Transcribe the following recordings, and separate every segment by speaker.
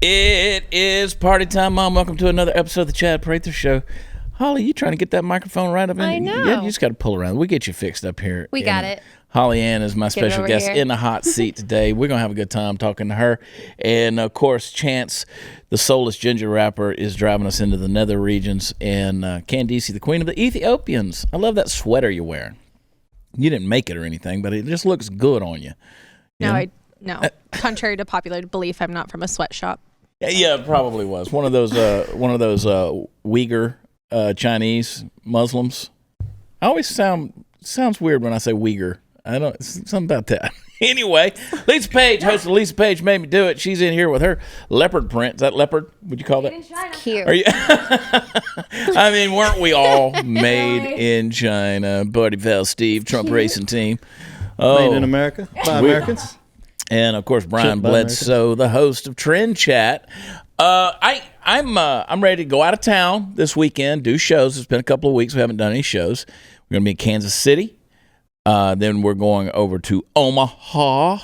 Speaker 1: It is party time, Mom. Welcome to another episode of the Chad Prather Show. Holly, you trying to get that microphone right up in?
Speaker 2: I know.
Speaker 1: Yeah, you just got to pull around. We get you fixed up here.
Speaker 2: We got it.
Speaker 1: Holly Ann is my special guest
Speaker 2: here.
Speaker 1: in the hot seat today. We're going to have a good time talking to her. And, of course, Chance, the soulless ginger rapper, is driving us into the nether regions. And Candice, the queen of the Ethiopians. I love that sweater you're wearing. You didn't make it or anything, but it just looks good on you.
Speaker 2: No. Contrary to popular belief, I'm not from a sweatshop.
Speaker 1: Yeah, it probably was one of those Uyghur Chinese Muslims. I always sounds weird when I say Uyghur. I don't something about that. Anyway, Lisa Page, host of Lisa Page Made Me Do It. She's in here with her leopard print. Is that leopard? Would you call that?
Speaker 2: It's cute.
Speaker 1: Are you? I mean, weren't we all made in China? Buddy Val, Steve, Trump racing team.
Speaker 3: Made in America by Americans.
Speaker 1: And of course, Brian Bledsoe, the host of Trend Chat. I'm ready to go out of town this weekend, do shows. It's been a couple of weeks. We haven't done any shows. We're going to be in Kansas City. Then we're going over to Omaha.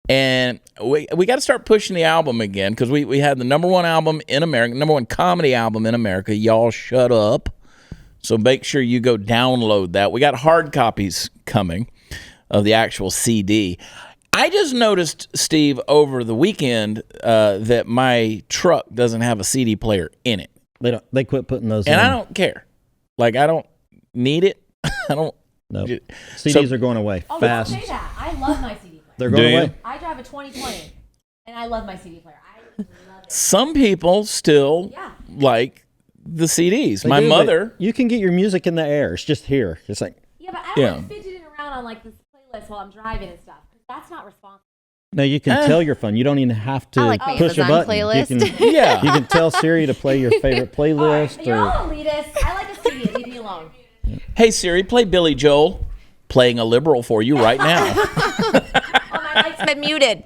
Speaker 1: And we got to start pushing the album again because we had the number one album in America, number one comedy album in America, Y'all Shut Up. So make sure you go download that. We got hard copies coming of the actual CD. I just noticed, Steve, over the weekend that my truck doesn't have a CD player in it.
Speaker 3: They quit putting those in.
Speaker 1: And I don't care. Like, I don't need it. I don't.
Speaker 3: No. CDs are going away fast.
Speaker 4: Don't say that. I love my CD player.
Speaker 3: They're going away.
Speaker 4: I drive a 2020, and I love my CD player. I love it.
Speaker 1: Some people still like the CDs.
Speaker 3: They
Speaker 1: My
Speaker 3: do,
Speaker 1: mother.
Speaker 3: but you can get your music in the air. It's just here. It's like.
Speaker 4: Yeah, but I don't like fidgeting around on like this playlist while I'm driving and stuff. That's not responsible.
Speaker 3: No, you can tell your phone. You don't even have to
Speaker 2: my
Speaker 3: push a
Speaker 2: Amazon
Speaker 3: button.
Speaker 2: playlist.
Speaker 3: You can tell Siri to play your favorite playlist.
Speaker 4: Right, you're all elitist. I like a CD. Leave me alone.
Speaker 1: Hey, Siri, play Billy Joel. Playing a liberal for you right now.
Speaker 4: My light's been muted.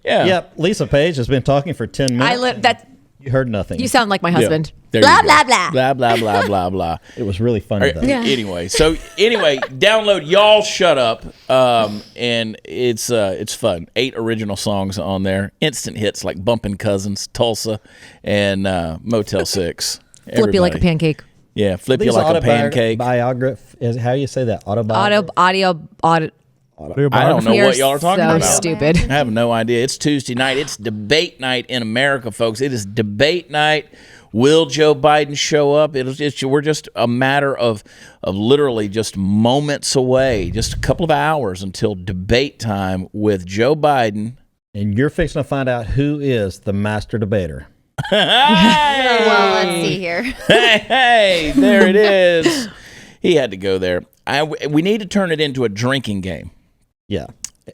Speaker 1: Yeah.
Speaker 3: Yep. Lisa Page has been talking for 10 minutes. You heard nothing.
Speaker 2: You sound like my husband.
Speaker 1: There
Speaker 4: Blah,
Speaker 1: you go.
Speaker 4: blah, blah.
Speaker 1: Blah, blah, blah, blah, blah.
Speaker 3: It was really funny, though.
Speaker 1: Anyway, download Y'all Shut Up, and it's fun. 8 original songs on there. Instant hits like Bumpin' Cousins, Tulsa, and Motel 6.
Speaker 2: Flip you like a pancake.
Speaker 1: Yeah, flip you like a pancake.
Speaker 3: Is how you say that?
Speaker 2: Audio.
Speaker 1: I don't know what y'all are talking about.
Speaker 2: So stupid.
Speaker 1: I have no idea. It's Tuesday night. It's debate night in America, folks. It is debate night. Will Joe Biden show up? We're just a matter of literally just moments away, just a couple of hours until debate time with Joe Biden.
Speaker 3: And you're fixing to find out who is the master debater.
Speaker 1: Hey!
Speaker 2: Well, let's see here.
Speaker 1: Hey, there it is. He had to go there. We need to turn it into a drinking game.
Speaker 3: Yeah.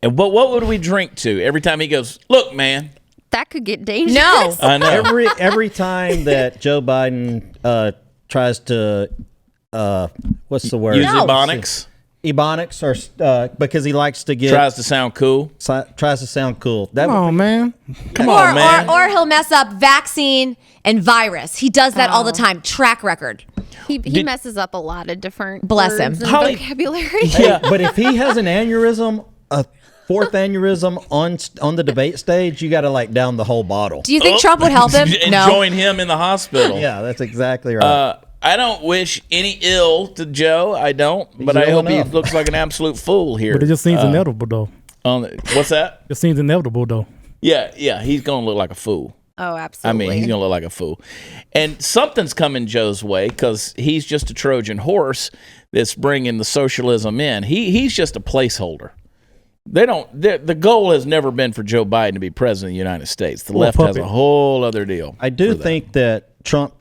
Speaker 1: And what would we drink to every time he goes, look, man?
Speaker 2: That could get dangerous.
Speaker 1: No. I know.
Speaker 3: Every time that Joe Biden tries to, what's the word?
Speaker 1: Use Ebonics.
Speaker 3: Ebonics, or because he likes to get...
Speaker 1: Tries to sound cool.
Speaker 3: Tries to sound cool.
Speaker 1: Man. Come
Speaker 4: or,
Speaker 1: on, man.
Speaker 4: Or he'll mess up vaccine and virus. He does that all the time. Track record.
Speaker 2: He messes up a lot of different
Speaker 4: Bless him.
Speaker 2: words and vocabulary.
Speaker 1: Yeah.
Speaker 3: But if he has an aneurysm, a fourth aneurysm on the debate stage, you got to like down the whole bottle.
Speaker 4: Do you think Trump would help him?
Speaker 1: And
Speaker 4: No.
Speaker 1: join him in the hospital.
Speaker 3: Yeah, that's exactly right.
Speaker 1: I don't wish any ill to Joe. I don't. But I hope he looks like an absolute fool here.
Speaker 5: But it just seems inevitable, though.
Speaker 1: What's that?
Speaker 5: It seems inevitable, though.
Speaker 1: Yeah. He's going to look like a fool.
Speaker 2: Oh, absolutely.
Speaker 1: I mean, he's going to look like a fool. And something's coming Joe's way because he's just a Trojan horse that's bringing the socialism in. He's just a placeholder. The goal has never been for Joe Biden to be president of the United States. The left has a whole other deal.
Speaker 3: I do think that Trump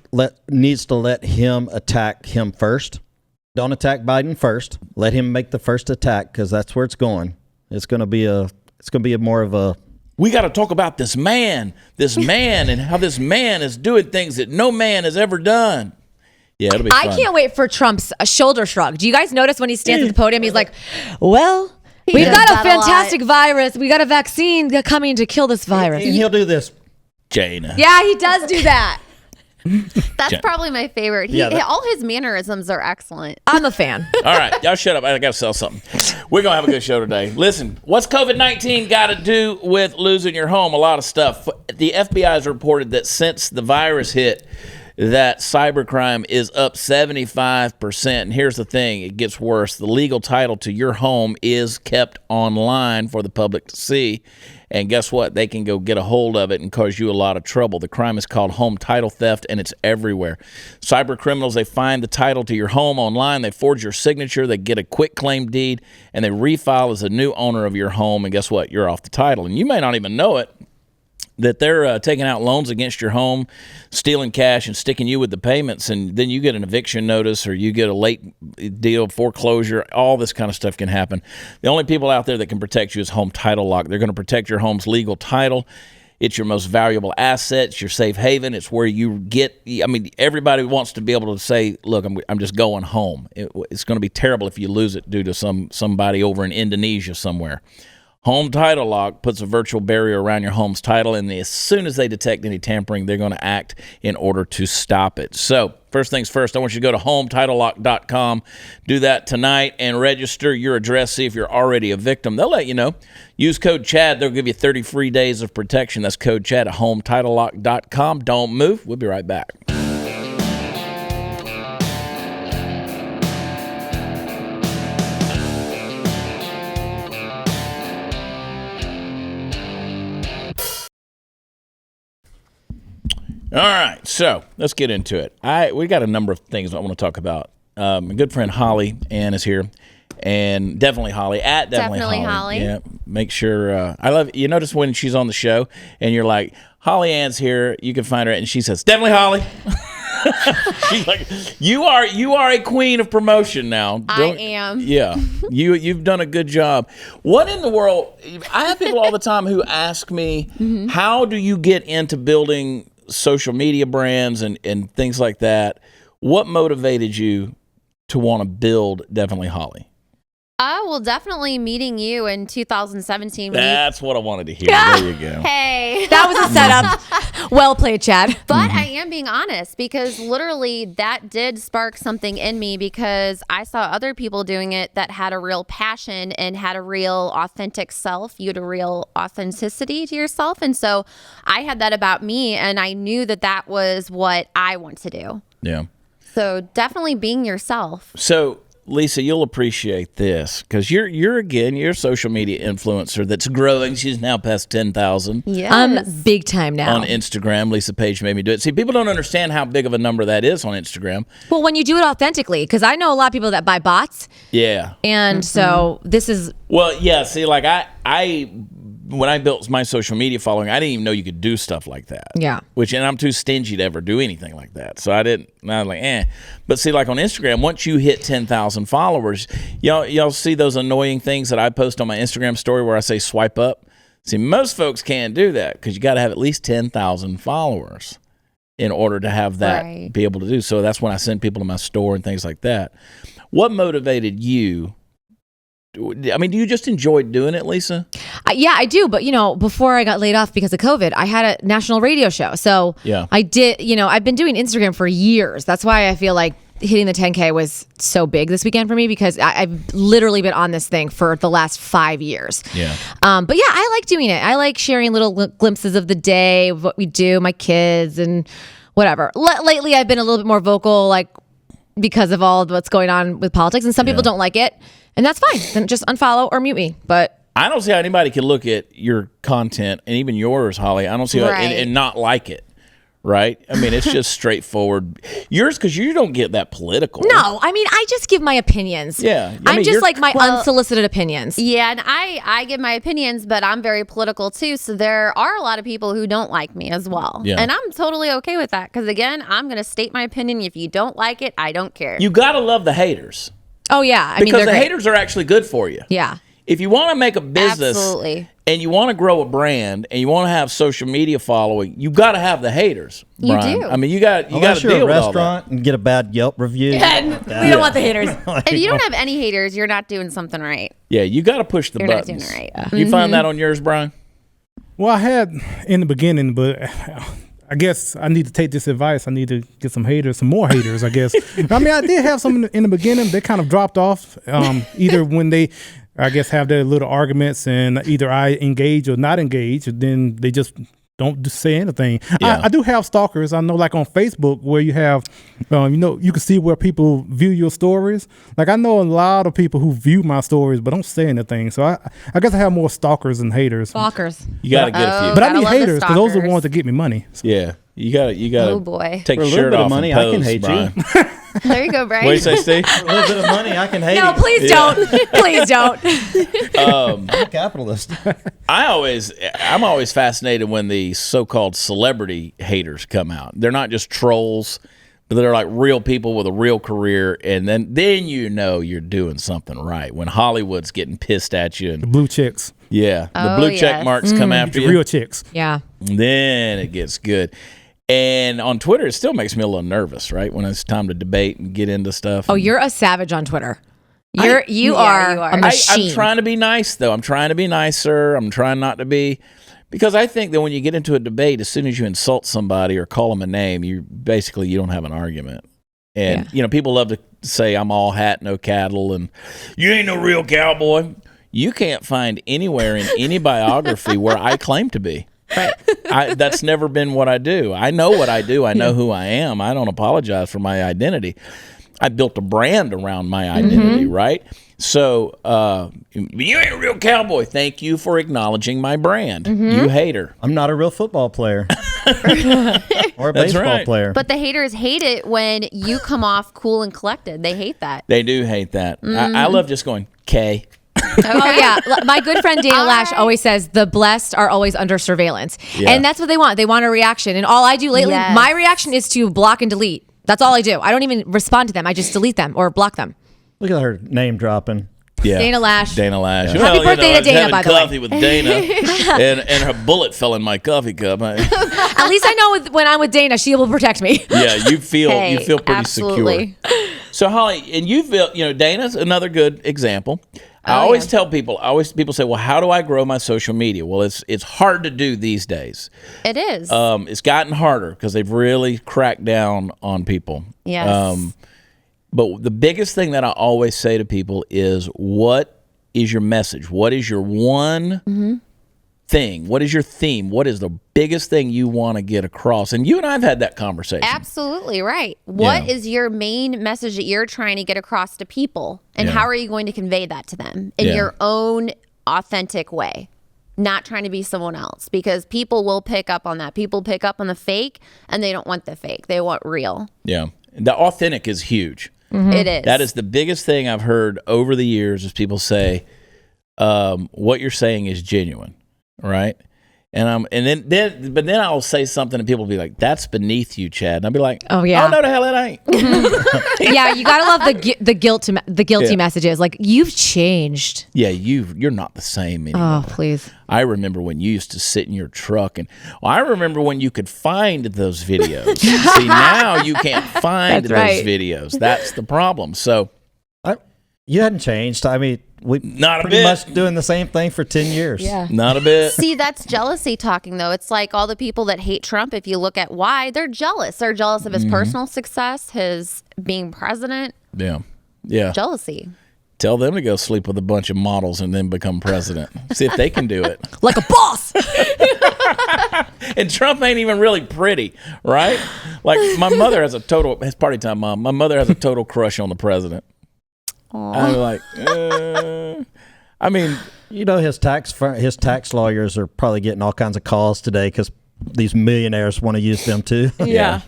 Speaker 3: needs to let him attack him first. Don't attack Biden first. Let him make the first attack because that's where it's going. It's going to be more of a.
Speaker 1: We got to talk about this man, and how this man is doing things that no man has ever done. Yeah, it'll be fun.
Speaker 4: I can't wait for Trump's shoulder shrug. Do you guys notice when he stands at the podium, he's like, well, we've got a fantastic virus. We got a vaccine coming to kill this virus.
Speaker 3: And he'll do this.
Speaker 1: Jana.
Speaker 4: Yeah, he does do that.
Speaker 6: That's probably my favorite. All his mannerisms are excellent.
Speaker 4: I'm a fan.
Speaker 1: All right, y'all shut up. I got to sell something. We're going to have a good show today. Listen, what's COVID-19 got to do with losing your home? A lot of stuff. The FBI has reported that since the virus hit, that cybercrime is up 75%. And here's the thing, it gets worse. The legal title to your home is kept online for the public to see. And guess what? They can go get a hold of it and cause you a lot of trouble. The crime is called home title theft, and it's everywhere. Cyber criminals, they find the title to your home online. They forge your signature. They get a quick claim deed, and they refile as a new owner of your home. And guess what? You're off the title. And you may not even know it, that they're taking out loans against your home, stealing cash and sticking you with the payments, and then you get an eviction notice or you get a late deal, foreclosure. All this kind of stuff can happen. The only people out there that can protect you is Home Title Lock. They're going to protect your home's legal title. It's your most valuable asset. It's your safe haven. It's where you get, I mean, everybody wants to be able to say, look, I'm just going home. It's going to be terrible if you lose it due to somebody over in Indonesia somewhere. Home Title Lock puts a virtual barrier around your home's title, and as soon as they detect any tampering, they're going to act in order to stop it. So, first things first, I want you to go to HomeTitleLock.com. Do that tonight and register your address. See if you're already a victim. They'll let you know. Use code CHAD. They'll give you 30 free days of protection. That's code CHAD at HomeTitleLock.com. Don't move. We'll be right back. All right, so let's get into it. We got a number of things I want to talk about. My good friend Holly Ann is here, and definitely Holly at definitely Holly. Yeah, make sure I love. You notice when she's on the show, and you're like, Holly Ann's here. You can find her, and she says, definitely Holly. She's like, you are a queen of promotion now.
Speaker 6: I am.
Speaker 1: Yeah, you've done a good job. What in the world? I have people all the time who ask me, how do you get into building social media brands and things like that? What motivated you to want to build Definitely Holly?
Speaker 6: Well, definitely meeting you in 2017.
Speaker 1: That's what I wanted to hear. There you go.
Speaker 6: Hey.
Speaker 4: That was a setup. Well played, Chad.
Speaker 6: But I am being honest, because literally that did spark something in me, because I saw other people doing it that had a real passion and had a real authentic self. You had a real authenticity to yourself. And so I had that about me, and I knew that that was what I want to do.
Speaker 1: Yeah.
Speaker 6: So definitely being yourself.
Speaker 1: So Lisa, you'll appreciate this, because you're a social media influencer that's growing. She's now past 10,000.
Speaker 6: Yes.
Speaker 4: I'm big time now
Speaker 1: on Instagram. Lisa Page made me do it. See, people don't understand how big of a number that is on Instagram.
Speaker 4: Well, when you do it authentically, because I know a lot of people that buy bots.
Speaker 1: Yeah.
Speaker 4: And so this is.
Speaker 1: Well, yeah. See, like when I built my social media following, I didn't even know you could do stuff like that.
Speaker 4: Yeah.
Speaker 1: And I'm too stingy to ever do anything like that. So I was like, eh. But see, like on Instagram, once you hit 10,000 followers, y'all see those annoying things that I post on my Instagram story where I say swipe up? See, most folks can't do that, because you got to have at least 10,000 followers in order to have that, be able to do. So that's when I send people to my store and things like that. What motivated you? I mean, do you just enjoy doing it, Lisa?
Speaker 4: Yeah, I do. But, before I got laid off because of COVID, I had a national radio show. So
Speaker 1: yeah.
Speaker 4: I did, I've been doing Instagram for years. That's why I feel like hitting the 10K was so big this weekend for me, because I've literally been on this thing for the last 5 years.
Speaker 1: Yeah.
Speaker 4: But yeah, I like doing it. I like sharing little glimpses of the day, of what we do, my kids and whatever. Lately, I've been a little bit more vocal, like because of all of what's going on with politics. And some people don't like it. And that's fine. Then just unfollow or mute me. But
Speaker 1: I don't see how anybody can look at your content, and even yours, Holly. I don't see how and not like it. Right? I mean, it's just straightforward. Yours, because you don't get that political.
Speaker 4: No, I mean, I just give my opinions.
Speaker 1: Yeah.
Speaker 4: I'm just like my unsolicited opinions.
Speaker 6: Yeah, and I give my opinions, but I'm very political too. So there are a lot of people who don't like me as well.
Speaker 1: Yeah.
Speaker 6: And I'm totally okay with that, because again, I'm going to state my opinion. If you don't like it, I don't care.
Speaker 1: You got to love the haters.
Speaker 4: Oh, yeah.
Speaker 1: Because the haters are actually good for you.
Speaker 4: Yeah.
Speaker 1: If you want to make a business and you want to grow a brand and you want to have social media following, you got to have the haters. Brian.
Speaker 6: You do.
Speaker 1: I mean, you got to deal with all that.
Speaker 3: Unless you're a restaurant and get a bad Yelp review.
Speaker 4: Yeah, we don't want the haters.
Speaker 6: If you don't have any haters, you're not doing something right.
Speaker 1: Yeah, you got to push the buttons.
Speaker 6: You're not doing it right.
Speaker 1: You find that on yours, Brian?
Speaker 5: Well, I had in the beginning, but I guess I need to take this advice. I need to get some more haters, I guess. I mean, I did have some in the beginning. They kind of dropped off, either when they, I guess, have their little arguments and either I engage or not engage, and then they just don't say anything.
Speaker 1: Yeah.
Speaker 5: I do have stalkers. I know, like on Facebook, where you have, you can see where people view your stories. Like I know a lot of people who view my stories but don't say anything. So I guess I have more stalkers than haters.
Speaker 4: Stalkers.
Speaker 1: You got to get a few.
Speaker 5: But I
Speaker 6: Gotta
Speaker 5: need
Speaker 6: love the
Speaker 5: haters because those are the
Speaker 6: stalkers.
Speaker 5: ones that get me money.
Speaker 1: Yeah. You got
Speaker 6: Oh,
Speaker 1: to
Speaker 6: boy.
Speaker 1: take
Speaker 3: For a
Speaker 1: your
Speaker 3: little
Speaker 1: shirt
Speaker 3: bit of
Speaker 1: off
Speaker 3: money,
Speaker 1: and
Speaker 3: I can
Speaker 1: pose,
Speaker 3: hate you.
Speaker 1: Brian.
Speaker 6: There you go, Brian.
Speaker 1: What do you say, Steve?
Speaker 3: For a little bit of money, I can hate
Speaker 4: No,
Speaker 3: you.
Speaker 4: please don't. Please don't.
Speaker 3: I'm a capitalist.
Speaker 1: I'm always fascinated when the so-called celebrity haters come out. They're not just trolls, but they're like real people with a real career, and then you know you're doing something right when Hollywood's getting pissed at you.
Speaker 5: The
Speaker 1: And
Speaker 5: blue chicks,
Speaker 1: yeah, the
Speaker 6: Oh,
Speaker 1: blue check
Speaker 6: yes.
Speaker 1: marks come after
Speaker 5: the
Speaker 1: you.
Speaker 5: real chicks.
Speaker 4: Yeah.
Speaker 1: Then it gets good. And on Twitter, it still makes me a little nervous, right? When it's time to debate and get into stuff.
Speaker 4: Oh, you're a savage on Twitter. You are
Speaker 6: you
Speaker 4: a
Speaker 6: are.
Speaker 4: machine.
Speaker 1: I'm trying to be nice, though. I'm trying to be nicer. I'm trying not to be, because I think that when you get into a debate, as soon as you insult somebody or call them a name, you don't have an argument. And people love to say I'm all hat, no cattle, and you ain't no real cowboy. You can't find anywhere in any biography where I claim to be. Right. That's never been what I do. I know what I do. I know who I am. I don't apologize for my identity. I built a brand around my identity, right? So you ain't a real cowboy. Thank you for acknowledging my brand. You hater.
Speaker 3: I'm not a real football player or a
Speaker 1: That's
Speaker 3: baseball
Speaker 1: right.
Speaker 3: player.
Speaker 6: But the haters hate it when you come off cool and collected. They hate that.
Speaker 1: They do hate that. I love just going, K.
Speaker 4: Oh yeah, my good friend Dana Lash always says the blessed are always under surveillance, and that's what they want. They want a reaction, and all I do lately,
Speaker 6: Yes.
Speaker 4: my reaction is to block and delete. That's all I do. I don't even respond to them. I just delete them or block them.
Speaker 3: Look at her name dropping.
Speaker 1: Yeah.
Speaker 4: Dana Lash.
Speaker 1: Dana Lash.
Speaker 4: Happy birthday
Speaker 1: I
Speaker 4: to
Speaker 1: was
Speaker 4: Dana,
Speaker 1: having
Speaker 4: by the way.
Speaker 1: coffee with Dana, and her bullet fell in my coffee cup.
Speaker 4: At least I know when I'm with Dana, she will protect me.
Speaker 1: Yeah, you feel
Speaker 6: Hey,
Speaker 1: pretty
Speaker 6: absolutely.
Speaker 1: secure. So Holly, and you feel, Dana's another good example. I always tell people, people say, well, how do I grow my social media? Well, it's hard to do these days.
Speaker 6: It is.
Speaker 1: It's gotten harder because they've really cracked down on people.
Speaker 6: Yes.
Speaker 1: But the biggest thing that I always say to people is, what is your message? What is your one thing? What is your theme? What is the biggest thing you want to get across? And you and I have had that conversation.
Speaker 6: Absolutely right. What
Speaker 1: Yeah.
Speaker 6: is your main message that you're trying to get across to people? And
Speaker 1: Yeah.
Speaker 6: how are you going to convey that to them in
Speaker 1: Yeah.
Speaker 6: your own authentic way? Not trying to be someone else, because people will pick up on that. People pick up on the fake, and they don't want the fake. They want real.
Speaker 1: Yeah. The authentic is huge.
Speaker 6: It is.
Speaker 1: That is the biggest thing I've heard over the years is people say, what you're saying is genuine, right? And then I'll say something and people will be like, that's beneath you, Chad. And I'll be like,
Speaker 4: Oh, yeah.
Speaker 1: oh, no, the hell it ain't.
Speaker 4: Yeah, you gotta love the guilty messages. Like, you've changed.
Speaker 1: Yeah, you're not the same anymore.
Speaker 4: Oh, please.
Speaker 1: I remember when you used to sit in your truck, and I remember when you could find those videos. See, now you can't find
Speaker 4: That's
Speaker 1: those
Speaker 4: right.
Speaker 1: videos. That's the problem. So
Speaker 3: You hadn't changed. I mean, we
Speaker 1: Not a
Speaker 3: pretty
Speaker 1: bit.
Speaker 3: much doing the same thing for 10 years.
Speaker 4: Yeah.
Speaker 1: not a bit.
Speaker 6: See, that's jealousy talking, though. It's like all the people that hate Trump, if you look at why, they're jealous. They're jealous of his personal success, his being president.
Speaker 1: Yeah. Yeah.
Speaker 6: Jealousy.
Speaker 1: Tell them to go sleep with a bunch of models and then become president. See if they can do it.
Speaker 4: Like a boss.
Speaker 1: And Trump ain't even really pretty, right? Like my mother has it's party time, Mom. My mother has a total crush on the president. I'm like, I mean,
Speaker 3: You know, his tax lawyers are probably getting all kinds of calls today because these millionaires want to use them too.
Speaker 1: yeah.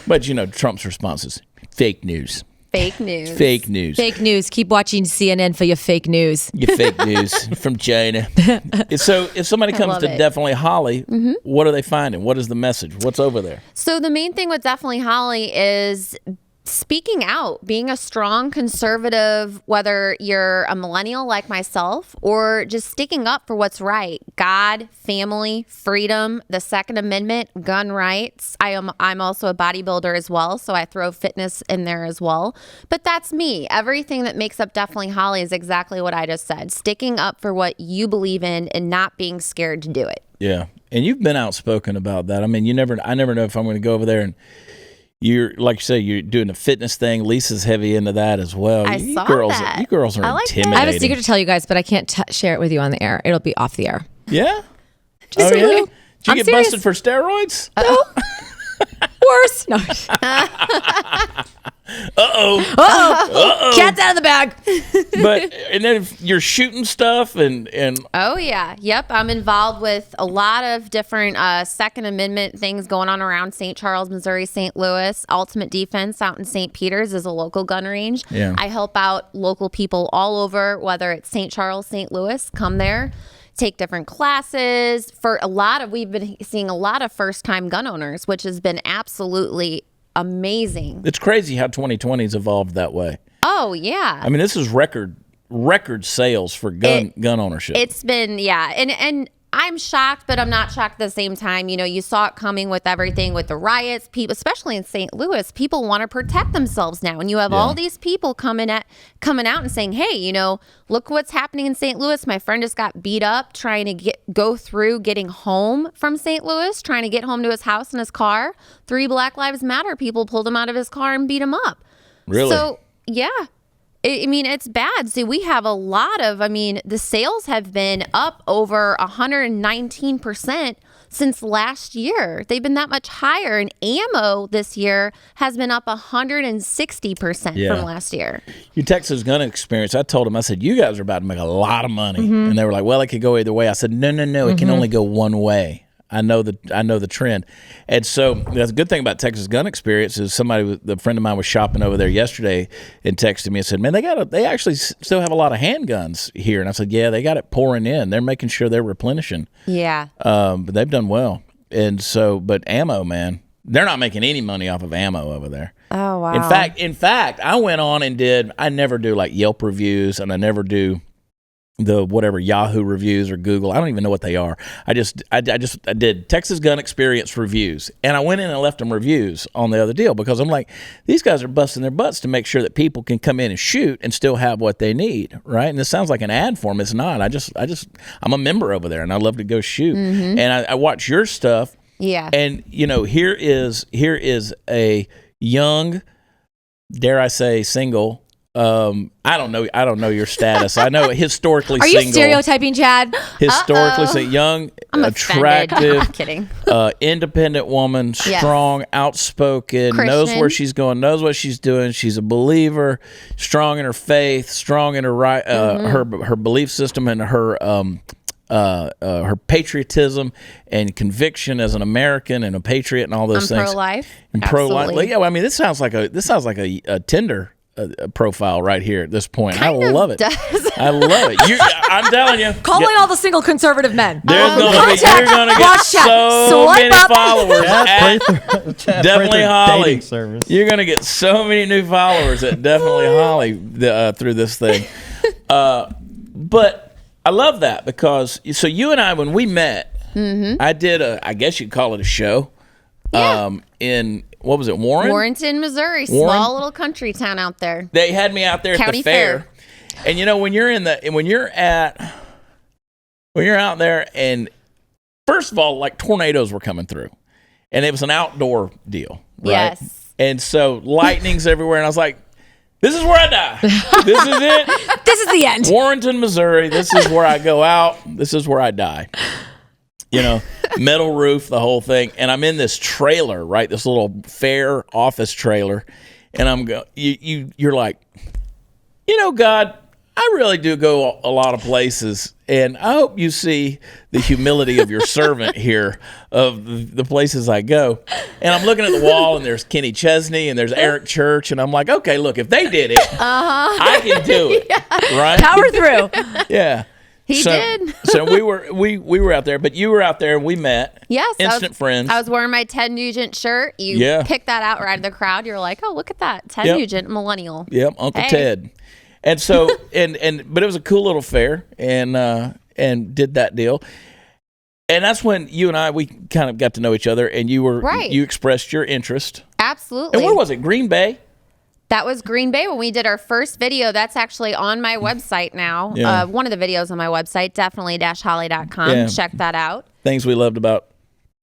Speaker 1: But Trump's response is fake news.
Speaker 6: Fake news.
Speaker 1: Fake news.
Speaker 4: Fake news. Keep watching CNN for your fake news.
Speaker 1: Your fake news from China. So if somebody comes
Speaker 6: love
Speaker 1: to
Speaker 6: it.
Speaker 1: Definitely Holly, what are they finding? What is the message? What's over there?
Speaker 6: So the main thing with Definitely Holly is speaking out, being a strong conservative, whether you're a millennial like myself or just sticking up for what's right. God, family, freedom, the Second Amendment, gun rights. I'm also a bodybuilder as well, so I throw fitness in there as well. But that's me. Everything that makes up Definitely Holly is exactly what I just said. Sticking up for what you believe in and not being scared to do it.
Speaker 1: Yeah. And you've been outspoken about that. I mean, I never know if I'm going to go over there and you're, like you say, you're doing a fitness thing. Lisa's heavy into that as well.
Speaker 6: I
Speaker 1: you
Speaker 6: saw
Speaker 1: girls,
Speaker 6: that.
Speaker 1: You girls are
Speaker 6: I like that.
Speaker 1: intimidating.
Speaker 4: I have a secret to tell you guys, but I can't share it with you on the air. It'll be off the air.
Speaker 1: Yeah?
Speaker 4: Just
Speaker 1: Oh, yeah?
Speaker 4: really-
Speaker 1: Did you
Speaker 4: I'm
Speaker 1: get
Speaker 4: serious.
Speaker 1: busted for steroids?
Speaker 4: Worse. No. Cat's out of the bag.
Speaker 1: But and then if you're shooting stuff and
Speaker 6: Oh, yeah. Yep. I'm involved with a lot of different Second Amendment things going on around St. Charles, Missouri, St. Louis. Ultimate Defense out in St. Peters is a local gun range.
Speaker 1: Yeah.
Speaker 6: I help out local people all over, whether it's St. Charles, St. Louis, come there. Take different classes. We've been seeing a lot of first-time gun owners, which has been absolutely amazing.
Speaker 1: it's crazy how 2020's evolved that way.
Speaker 6: Oh, yeah.
Speaker 1: I mean, this is record sales for gun ownership.
Speaker 6: It's been, yeah. And I'm shocked, but I'm not shocked at the same time. You know, you saw it coming with everything with the riots. People, especially in St. Louis, people want to protect themselves now. And you have all these people coming out and saying, hey, you know, look what's happening in St. Louis. My friend just got beat up trying to go through getting home from St. Louis, trying to get home to his house in his car. 3 Black Lives Matter people pulled him out of his car and beat him up.
Speaker 1: Really?
Speaker 6: So, yeah. I mean, it's bad. See, we have a lot of, the sales have been up over 119% since last year. They've been that much higher. And ammo this year has been up 160% from last year.
Speaker 1: Your Texas gun experience, I told them, I said, you guys are about to make a lot of money.
Speaker 6: Mm-hmm.
Speaker 1: And they were like, well, it could go either way. I said, no, it can only go one way. I know the trend. And so the good thing about Texas gun experience is a friend of mine was shopping over there yesterday and texted me and said, man, they actually still have a lot of handguns here. And I said, yeah, they got it pouring in. They're making sure they're replenishing.
Speaker 6: Yeah.
Speaker 1: But they've done well. And so, but ammo, man, they're not making any money off of ammo over there.
Speaker 6: Oh, wow.
Speaker 1: In fact, I went on and I never do like Yelp reviews, and I never do the whatever Yahoo reviews or Google. I don't even know what they are. I did Texas gun experience reviews, and I went in and left them reviews on the other deal because I'm like, these guys are busting their butts to make sure that people can come in and shoot and still have what they need, right? And this sounds like an ad for them. It's not. I'm a member over there, and I love to go shoot. Mm-hmm. And I watch your stuff.
Speaker 6: Yeah.
Speaker 1: And you know, here is a young, dare I say, single. I don't know your status. I know historically
Speaker 4: Are
Speaker 1: single.
Speaker 4: you stereotyping, Chad?
Speaker 1: Historically single, young,
Speaker 6: I'm
Speaker 1: attractive,
Speaker 6: I'm kidding.
Speaker 1: independent woman,
Speaker 6: Yes.
Speaker 1: strong, outspoken, knows
Speaker 6: Christian.
Speaker 1: where she's going, knows what she's doing. She's a believer, strong in her faith, strong in her her belief system and her patriotism and conviction as an American and a patriot and all those things.
Speaker 6: Pro-life.
Speaker 1: And
Speaker 6: Absolutely.
Speaker 1: pro-life. Yeah, well, I mean, this sounds like a Tinder profile right here at this point. I love it. I love it. I'm telling you.
Speaker 4: Calling all the single conservative men.
Speaker 1: You're gonna get
Speaker 4: Watch Chad.
Speaker 1: so
Speaker 4: Swipe
Speaker 1: many
Speaker 4: up.
Speaker 1: followers at
Speaker 3: Chad
Speaker 1: Definitely
Speaker 3: Prather
Speaker 1: Holly.
Speaker 3: dating service.
Speaker 1: You're gonna get so many new followers at Definitely Holly through this thing. But I love that because so you and I, when we met, I did I guess you'd call it a show.
Speaker 6: Yeah.
Speaker 1: In what was it, Warren?
Speaker 6: Warrenton, Missouri.
Speaker 1: Warren?
Speaker 6: Small little country town out there.
Speaker 1: They had me out there at
Speaker 6: County
Speaker 1: the fair. And you know, when you're out there, and first of all, like tornadoes were coming through, and it was an outdoor deal, right?
Speaker 6: Yes.
Speaker 1: And so lightning's everywhere, and I was like, "This is where I die. This is it.
Speaker 4: This is the end.
Speaker 1: Warrenton, Missouri. This is where I go out. This is where I die." You know, metal roof, the whole thing, and I'm in this trailer, right? This little fair office trailer, and you're like, you know, God, I really do go a lot of places, and I hope you see the humility of your servant here, of the places I go. And I'm looking at the wall, and there's Kenny Chesney, and there's Eric Church, and I'm like, okay, look, if they did it, I can do it, right?
Speaker 4: Power through.
Speaker 1: Yeah.
Speaker 6: He did.
Speaker 1: So we were out there, but you were out there and we met.
Speaker 6: Yes.
Speaker 1: Instant friends.
Speaker 6: I was wearing my Ted Nugent shirt. You picked that out right in the crowd. You're like, oh, look at that. Ted Nugent, millennial.
Speaker 1: Yep, Uncle Ted. And so, but it was a cool little fair and did that deal. And that's when you and I, we kind of got to know each other, and you expressed your interest.
Speaker 6: Absolutely.
Speaker 1: And where was it? Green Bay?
Speaker 6: That was Green Bay when we did our first video. That's actually on my website now.
Speaker 1: Yeah.
Speaker 6: One of the videos on my website, definitely-holly.com.
Speaker 1: Yeah.
Speaker 6: Check that out.
Speaker 1: Things we loved about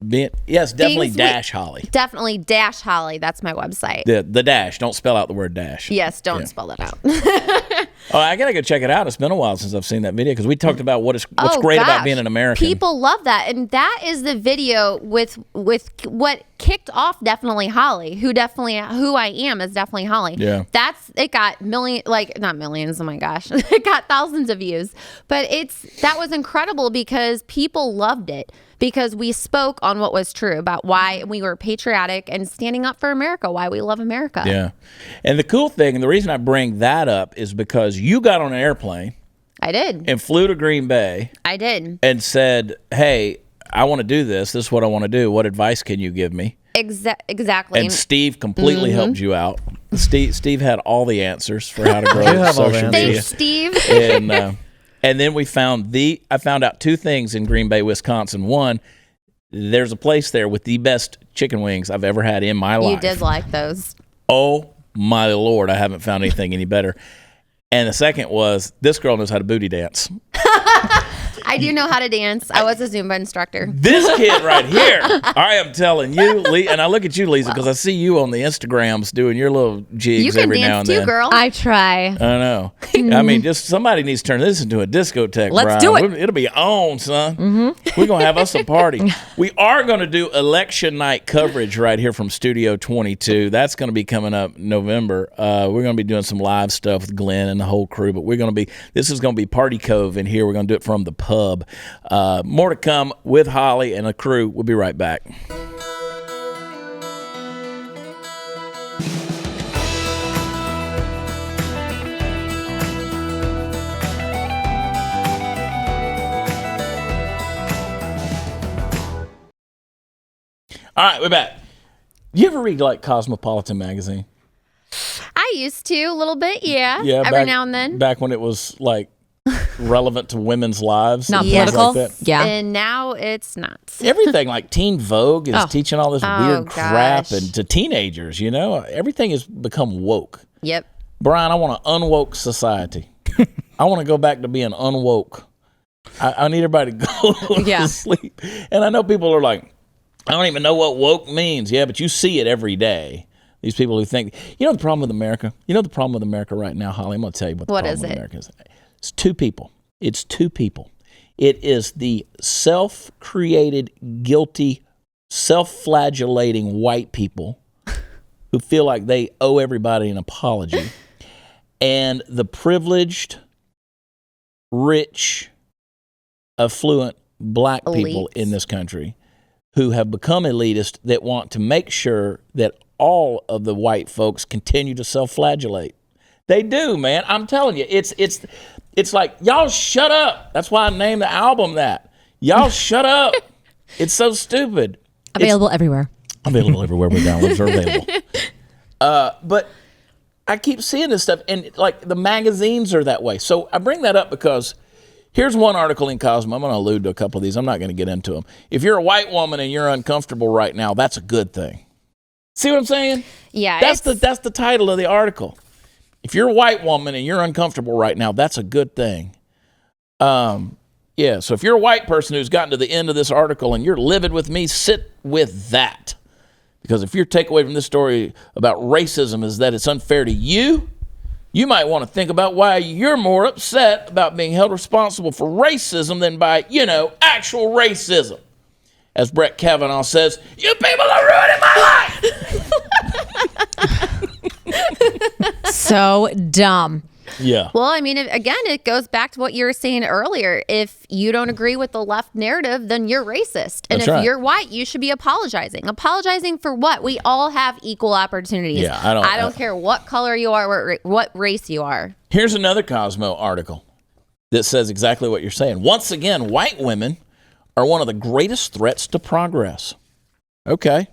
Speaker 1: being, definitely Holly.
Speaker 6: Definitely Holly. That's my website.
Speaker 1: The dash. Don't spell out the word dash.
Speaker 6: Yes, don't spell that out.
Speaker 1: Oh, I gotta go check it out. It's been a while since I've seen that video because we talked about what's great about being an American.
Speaker 6: People love that, and that is the video with what kicked off Definitely Holly. Who I am is Definitely Holly.
Speaker 1: Yeah,
Speaker 6: it got not millions. Oh my gosh, it got thousands of views. But that was incredible because people loved it because we spoke on what was true about why we were patriotic and standing up for America, why we love America.
Speaker 1: Yeah, and the cool thing, and the reason I bring that up is because you got on an airplane.
Speaker 6: I did.
Speaker 1: And flew to Green Bay.
Speaker 6: I did.
Speaker 1: And said, hey, I want to do this. This is what I want to do. What advice can you give me?
Speaker 6: Exactly.
Speaker 1: And Steve completely helped you out. Steve had all the answers for how to grow social media.
Speaker 6: Thanks, Steve.
Speaker 1: And then I found out two things in Green Bay, Wisconsin. One, there's a place there with the best chicken wings I've ever had in my life.
Speaker 6: You did like those.
Speaker 1: Oh, my Lord. I haven't found anything any better. And the second was, this girl knows how to booty dance.
Speaker 6: I do know how to dance. I was a Zumba instructor.
Speaker 1: This kid right here, I am telling you, and I look at you, Lisa, because I see you on the Instagrams doing your little jigs every now and then.
Speaker 6: You can dance too, girl.
Speaker 4: I try.
Speaker 1: I know. I mean, just somebody needs to turn this into a discotheque.
Speaker 4: Let's
Speaker 1: Brian.
Speaker 4: do it.
Speaker 1: It'll be on, son. We're going to have us a party. We are going to do election night coverage right here from Studio 22. That's going to be coming up November. We're going to be doing some live stuff with Glenn and the whole crew, but this is going to be Party Cove in here. We're going to do it from the pub. More to come with Holly and the crew. We'll be right back. All right, we're back. You ever read like Cosmopolitan magazine?
Speaker 6: I used to a little bit, yeah. Every now and then.
Speaker 1: Back when it was like relevant to women's lives.
Speaker 4: Not
Speaker 1: and
Speaker 4: political.
Speaker 1: Like that.
Speaker 4: Yeah.
Speaker 6: And now it's not.
Speaker 1: Everything like Teen Vogue is teaching all this weird crap
Speaker 6: gosh.
Speaker 1: and to teenagers, everything has become woke.
Speaker 6: Yep.
Speaker 1: Brian, I want an unwoke society. I want to go back to being unwoke. I need everybody to go to sleep. And I know people are like, I don't even know what woke means. Yeah, but you see it every day. These people who think, the problem with America? The problem with America right now, Holly? I'm going to tell you what the problem with America is. It's two people. It is the self-created, guilty, self-flagellating white people who feel like they owe everybody an apology, and the privileged, rich, affluent black people in this country who have become elitist that want to make sure that all of the white folks continue to self-flagellate. They do, man. I'm telling you, it's like, y'all shut up. That's why I named the album that. Y'all shut up. It's so stupid.
Speaker 4: Available everywhere.
Speaker 1: Available everywhere where downloads are available. But I keep seeing this stuff, and like the magazines are that way. So I bring that up because here's one article in Cosmo. I'm going to allude to a couple of these. I'm not going to get into them. If you're a white woman and you're uncomfortable right now, that's a good thing. See what I'm saying?
Speaker 6: Yeah.
Speaker 1: That's the title of the article. If you're a white woman and you're uncomfortable right now, that's a good thing. So if you're a white person who's gotten to the end of this article and you're livid with me, sit with that. Because if your takeaway from this story about racism is that it's unfair to you, you might want to think about why you're more upset about being held responsible for racism than by, actual racism. As Brett Kavanaugh says, you people are ruining my life!
Speaker 4: So dumb.
Speaker 1: Yeah.
Speaker 6: Well, I mean, again, it goes back to what you were saying earlier. If you don't agree with the left narrative, then you're racist. And
Speaker 1: That's
Speaker 6: if
Speaker 1: right.
Speaker 6: you're white, you should be apologizing. Apologizing for what? We all have equal opportunities.
Speaker 1: Yeah,
Speaker 6: I don't care what color you are, what race you are.
Speaker 1: Here's another Cosmo article. that says exactly what you're saying. Once again, white women are one of the greatest threats to progress. Okay.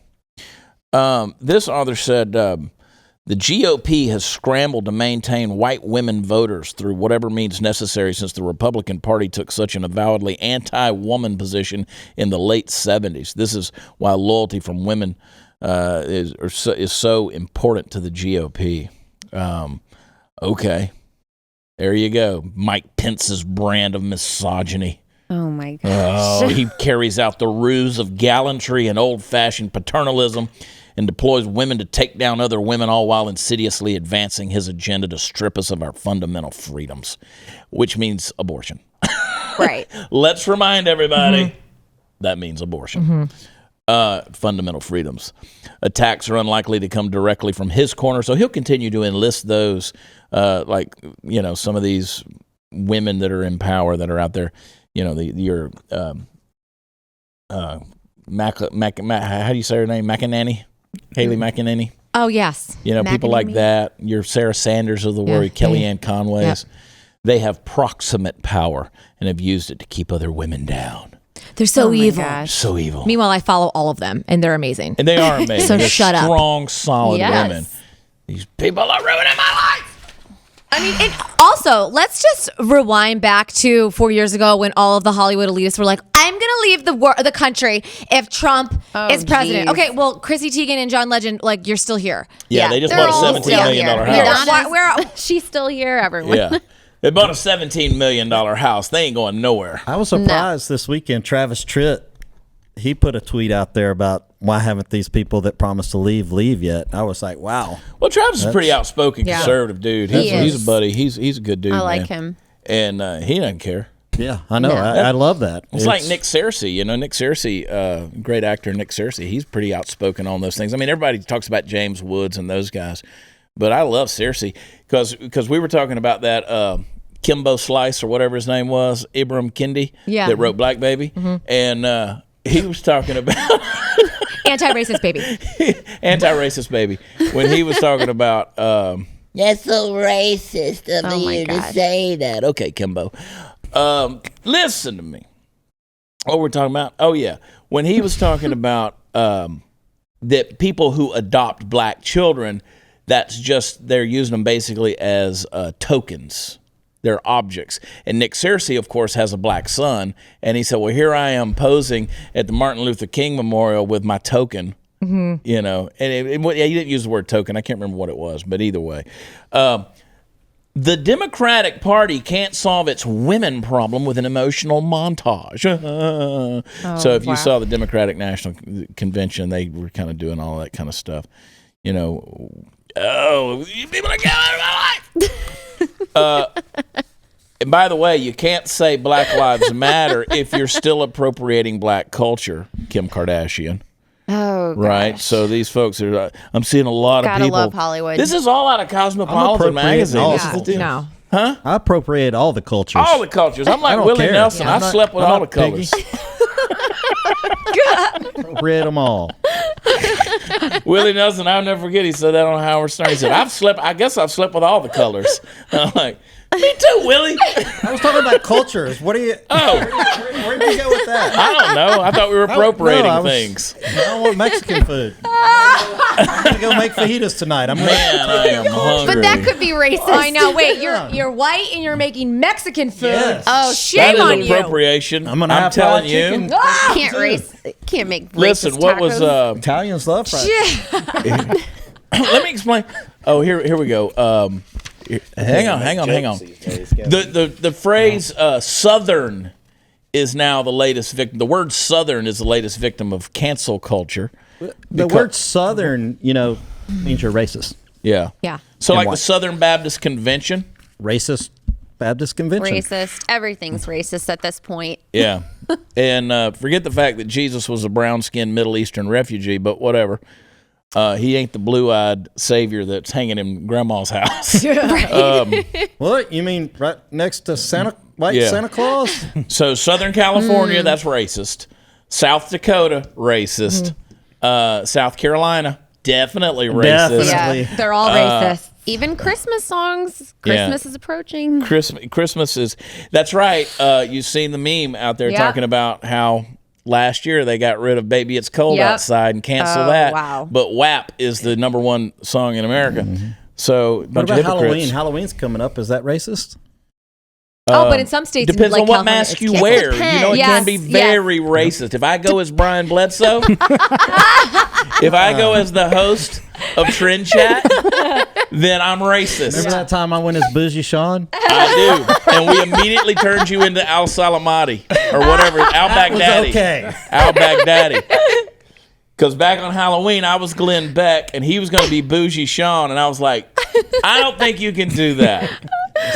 Speaker 1: This author said, the GOP has scrambled to maintain white women voters through whatever means necessary since the Republican Party took such an avowedly anti-woman position in the late 70s. This is why loyalty from women is so important to the GOP. Okay. There you go. Mike Pence's brand of misogyny.
Speaker 6: Oh, my gosh.
Speaker 1: Oh, he carries out the ruse of gallantry and old-fashioned paternalism and deploys women to take down other women, all while insidiously advancing his agenda to strip us of our fundamental freedoms, which means abortion.
Speaker 6: Right.
Speaker 1: Let's remind everybody that means abortion. Fundamental freedoms. Attacks are unlikely to come directly from his corner, so he'll continue to enlist those, some of these women that are in power that are out there. How do you say her name? McEnany? Haley McEnany?
Speaker 4: Oh, yes.
Speaker 1: People like that. Your Sarah Sanders of the world, Kellyanne Conway's.
Speaker 4: Yep.
Speaker 1: They have proximate power and have used it to keep other women down.
Speaker 4: They're so evil.
Speaker 6: Gosh.
Speaker 1: So evil.
Speaker 4: Meanwhile, I follow all of them, and they're amazing.
Speaker 1: And they are amazing.
Speaker 4: So
Speaker 1: They're
Speaker 4: shut up.
Speaker 1: strong, solid
Speaker 6: Yes.
Speaker 1: women. These people are ruining my life.
Speaker 4: I mean, and also, let's just rewind back to 4 years ago when all of the Hollywood elitists were like, I'm going to leave the country if Trump is president.
Speaker 6: geez.
Speaker 4: Okay, well, Chrissy Teigen and John Legend, they just
Speaker 1: Yeah, they just
Speaker 6: they're
Speaker 1: bought a
Speaker 6: all
Speaker 1: $17
Speaker 6: still
Speaker 1: million
Speaker 6: here.
Speaker 1: house.
Speaker 6: Madonna's- she's still here, everyone.
Speaker 1: Yeah. They bought a $17 million house. They ain't going nowhere.
Speaker 3: I was surprised this weekend. Travis Tritt, he put a tweet out there about why haven't these people that promised to leave yet? I was like, wow.
Speaker 1: Well, Travis is a pretty outspoken
Speaker 6: Yeah.
Speaker 1: conservative dude.
Speaker 6: He
Speaker 1: He's
Speaker 6: is.
Speaker 1: a buddy. He's a good dude.
Speaker 6: I like
Speaker 1: man.
Speaker 6: him.
Speaker 1: And he doesn't care.
Speaker 3: Yeah, I know.
Speaker 6: No.
Speaker 3: I love that.
Speaker 1: It's like Nick Searcy. Nick Searcy, great actor Nick Searcy. He's pretty outspoken on those things. I mean, everybody talks about James Woods and those guys, but I love Searcy because we were talking about that Kimbo Slice or whatever his name was, Ibram Kendi, that wrote Black Baby, and he was talking about
Speaker 4: Anti-racist baby.
Speaker 1: anti-racist baby when he was talking about that's so racist of you to say that. Okay, Kimbo, listen to me. What we're talking about? Oh yeah, when he was talking about that people who adopt black children, that's just they're using them basically as tokens. They're objects. And Nick Searcy, of course, has a black son. And he said, well, here I am posing at the Martin Luther King Memorial with my token, And he didn't use the word token. I can't remember what it was, but either way. The Democratic Party can't solve its women problem with an emotional montage. So if you saw the Democratic National Convention, they were kind of doing all that kind of stuff. Oh, you people are getting out of my life. And by the way, you can't say Black Lives Matter if you're still appropriating black culture, Kim Kardashian.
Speaker 6: Oh, gosh.
Speaker 1: Right? So these folks are, I'm seeing a lot of
Speaker 6: Gotta
Speaker 1: people.
Speaker 6: love Hollywood.
Speaker 1: This is all out of Cosmopolitan magazine.
Speaker 3: all
Speaker 1: This is the deal.
Speaker 4: No.
Speaker 3: I appropriate all the cultures.
Speaker 1: All the cultures. I'm like
Speaker 3: don't
Speaker 1: Willie
Speaker 3: care.
Speaker 1: Nelson.
Speaker 3: Yeah,
Speaker 1: I
Speaker 3: I'm not-
Speaker 1: slept with
Speaker 3: I'm
Speaker 1: all the
Speaker 3: not piggy.
Speaker 1: colors.
Speaker 3: Appropriate them all.
Speaker 1: Willie Nelson, I'll never forget. He said that on Howard Stern. He said, I guess I've slept with all the colors. And I'm like, me too, Willie.
Speaker 3: I was talking about cultures. What are you?
Speaker 1: Oh,
Speaker 3: Where'd you go with that?
Speaker 1: I don't know. I thought we were appropriating
Speaker 3: I was-
Speaker 1: things.
Speaker 3: I don't want Mexican food. I'm gonna go make fajitas tonight.
Speaker 1: Man, I am hungry.
Speaker 6: But that could be racist.
Speaker 4: I know. Wait, you're white and you're making Mexican food.
Speaker 3: Yes.
Speaker 6: Oh,
Speaker 1: That
Speaker 4: shame
Speaker 1: is
Speaker 4: on you.
Speaker 1: appropriation.
Speaker 3: I'm gonna have
Speaker 1: telling
Speaker 3: fried
Speaker 1: you.
Speaker 3: chicken.
Speaker 6: Can't make racist
Speaker 1: Listen, what was
Speaker 6: tacos.
Speaker 3: Italians love fried.
Speaker 1: let me explain. Oh, here we go. Hang on. The phrase Southern is now the latest victim. The word Southern is the latest victim of cancel culture.
Speaker 3: The word Southern, means you're racist.
Speaker 1: Yeah.
Speaker 4: Yeah.
Speaker 1: So
Speaker 3: And
Speaker 1: like
Speaker 3: what?
Speaker 1: the Southern Baptist Convention.
Speaker 3: Racist Baptist Convention.
Speaker 6: Racist. Everything's racist at this point.
Speaker 1: Yeah. And forget the fact that Jesus was a brown-skinned Middle Eastern refugee, but whatever. He ain't the blue-eyed savior that's hanging in Grandma's house.
Speaker 3: What? You mean right next to Santa
Speaker 1: Yeah.
Speaker 3: Claus?
Speaker 1: So Southern California, that's racist. South Dakota, racist. South Carolina, definitely racist.
Speaker 3: Definitely.
Speaker 4: Yeah, they're all racists.
Speaker 6: Even Christmas songs.
Speaker 1: Yeah.
Speaker 6: Christmas is approaching.
Speaker 1: Christmas is. That's right. You've seen the meme out there
Speaker 4: Yeah.
Speaker 1: talking about how last year they got rid of "Baby It's Cold
Speaker 4: Yep.
Speaker 1: Outside" and canceled
Speaker 4: Oh,
Speaker 1: that.
Speaker 4: wow.
Speaker 1: But WAP is the number one song in America. So,
Speaker 3: What
Speaker 1: bunch
Speaker 3: about
Speaker 1: of hypocrites.
Speaker 3: Halloween? Halloween's coming up. Is that racist?
Speaker 4: But in some states,
Speaker 1: Depends
Speaker 4: like
Speaker 1: on what
Speaker 4: California,
Speaker 1: mask
Speaker 4: it's
Speaker 1: you
Speaker 4: canceled.
Speaker 1: wear. You know, it
Speaker 4: Yes,
Speaker 1: can be
Speaker 4: yes.
Speaker 1: very racist. If I go as Brian Bledsoe, if I go as the host of Trend Chat, then I'm racist.
Speaker 3: Remember that time I went as Bougie Sean?
Speaker 1: I do. And we immediately turned you into Al Salamati or whatever. Al Baghdadi.
Speaker 3: Okay.
Speaker 1: Al Baghdadi. Because back on Halloween, I was Glenn Beck, and he was going to be Bougie Sean, and I was like, I don't think you can do that.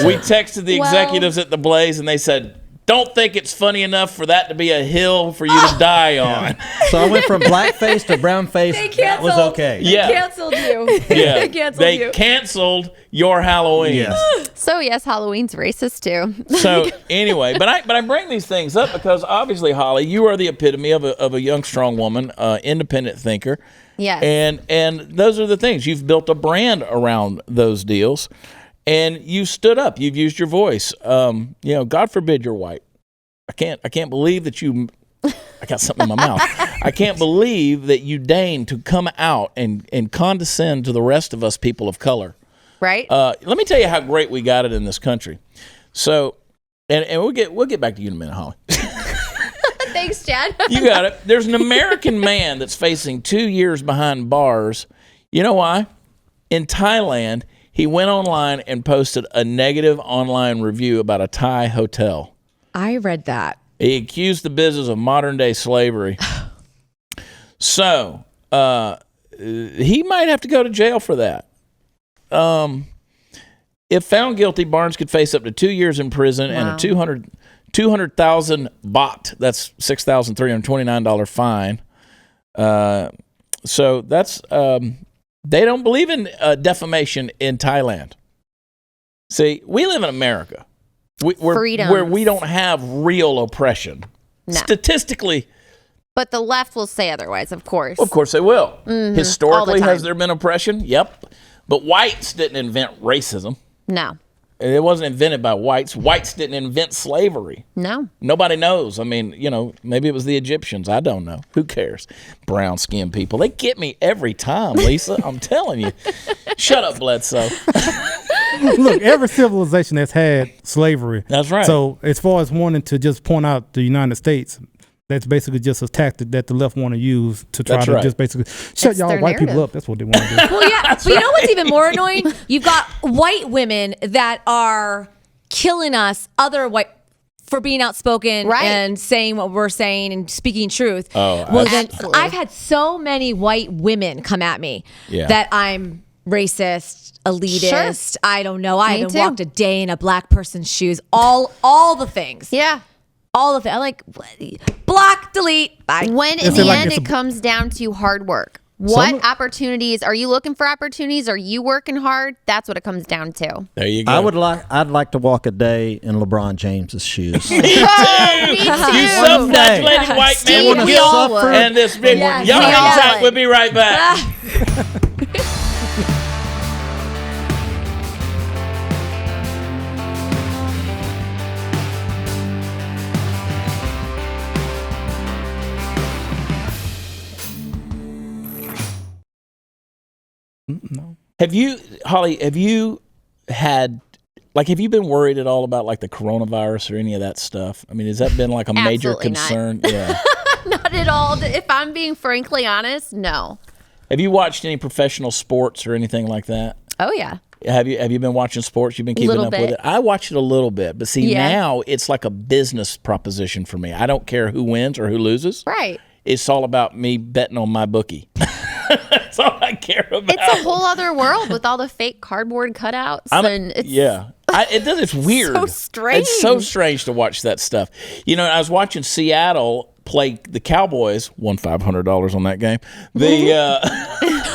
Speaker 1: We texted the executives at the Blaze, and they said, don't think it's funny enough for that to be a hill for you to die on.
Speaker 3: So I went from blackface to brownface. That was okay.
Speaker 1: Yeah.
Speaker 4: Canceled you.
Speaker 1: Yeah.
Speaker 4: They canceled
Speaker 1: They
Speaker 4: you.
Speaker 1: canceled your Halloween.
Speaker 3: Yes.
Speaker 6: So yes, Halloween's racist too.
Speaker 1: So anyway, but I bring these things up because obviously, Holly, you are the epitome of a young, strong woman, independent thinker.
Speaker 6: Yes.
Speaker 1: And those are the things. You've built a brand around those deals, and you stood up. You've used your voice. God forbid you're white. I can't believe that you. I got something in my mouth. I can't believe that you deign to come out and condescend to the rest of us people of color.
Speaker 6: Right?
Speaker 1: Let me tell you how great we got it in this country. So, and we'll get back to you in a minute, Holly.
Speaker 6: Thanks, Chad.
Speaker 1: You got it. There's an American man that's facing 2 years behind bars. You know why? In Thailand, he went online and posted a negative online review about a Thai hotel.
Speaker 4: I read that.
Speaker 1: He accused the business of modern day slavery. So, he might have to go to jail for that. If found guilty, Barnes could face up to 2 years in prison and a 200,000 baht, that's $6,329 fine. So that's they don't believe in defamation in Thailand. See, we live in America, where we don't have real oppression.
Speaker 6: No.
Speaker 1: Statistically,
Speaker 6: But the left will say otherwise, of course.
Speaker 1: of course they will.
Speaker 6: all
Speaker 1: Historically,
Speaker 6: the
Speaker 1: has
Speaker 6: time.
Speaker 1: there been oppression? Yep. But whites didn't invent racism.
Speaker 6: No.
Speaker 1: It wasn't invented by whites. Whites didn't invent slavery.
Speaker 6: No.
Speaker 1: Nobody knows. I mean, maybe it was the Egyptians. I don't know. Who cares? Brown-skinned people. They get me every time, Lisa. I'm telling you. Shut up, Bledsoe.
Speaker 5: Look, every civilization has had slavery.
Speaker 1: That's right.
Speaker 5: So as far as wanting to just point out the United States, that's basically just a tactic that the left want to use to try
Speaker 1: That's
Speaker 5: to
Speaker 1: right.
Speaker 5: just basically shut
Speaker 6: It's
Speaker 5: y'all
Speaker 6: their
Speaker 5: white people
Speaker 6: narrative.
Speaker 5: up. That's what they want to do.
Speaker 4: Well, yeah, but you know what's even more annoying? You've got white women that are killing us, other white, for being outspoken
Speaker 6: Right.
Speaker 4: and saying what we're saying and speaking truth.
Speaker 1: Oh,
Speaker 4: well, then
Speaker 6: absolutely.
Speaker 4: I've had so many white women come at me
Speaker 1: Yeah.
Speaker 4: that I'm racist, elitist. I don't know. I
Speaker 6: Me
Speaker 4: haven't
Speaker 6: too.
Speaker 4: walked a day in a black person's shoes. All the things.
Speaker 6: Yeah.
Speaker 4: All of it. I'm like, what? Block, delete, bye.
Speaker 6: When in
Speaker 5: Is
Speaker 6: the
Speaker 5: it like
Speaker 6: end,
Speaker 5: it's
Speaker 6: it
Speaker 5: a-
Speaker 6: comes down to hard work. What opportunities are you looking for? Opportunities? Are you working hard? That's what it comes down to.
Speaker 1: There you go.
Speaker 3: I'd like to walk a day in LeBron James's shoes.
Speaker 6: Me too.
Speaker 1: You self-flagellated white man
Speaker 6: Steve,
Speaker 1: with
Speaker 6: we
Speaker 1: guilt
Speaker 6: all would.
Speaker 1: and this big
Speaker 4: Yes.
Speaker 1: Y'all hang
Speaker 6: Yeah.
Speaker 1: tight. We'll be right back.
Speaker 5: No.
Speaker 1: Have you, Holly, have you been worried at all about like the coronavirus or any of that stuff? I mean, has that been like a major
Speaker 6: Absolutely not.
Speaker 1: concern? Yeah.
Speaker 6: Not at all. If I'm being frankly honest, no.
Speaker 1: Have you watched any professional sports or anything like that?
Speaker 6: Oh, yeah.
Speaker 1: Have you been watching sports? You've been keeping
Speaker 6: Little
Speaker 1: up with
Speaker 6: bit.
Speaker 1: it? I watched it a little bit, but see,
Speaker 6: Yeah.
Speaker 1: now it's like a business proposition for me. I don't care who wins or who loses.
Speaker 6: Right.
Speaker 1: It's all about me betting on my bookie. That's all I care about.
Speaker 6: It's a whole other world with all the fake cardboard cutouts. And it's,
Speaker 1: It's weird.
Speaker 6: so strange.
Speaker 1: It's so strange to watch that stuff. I was watching Seattle play the Cowboys. Won $500 on that game.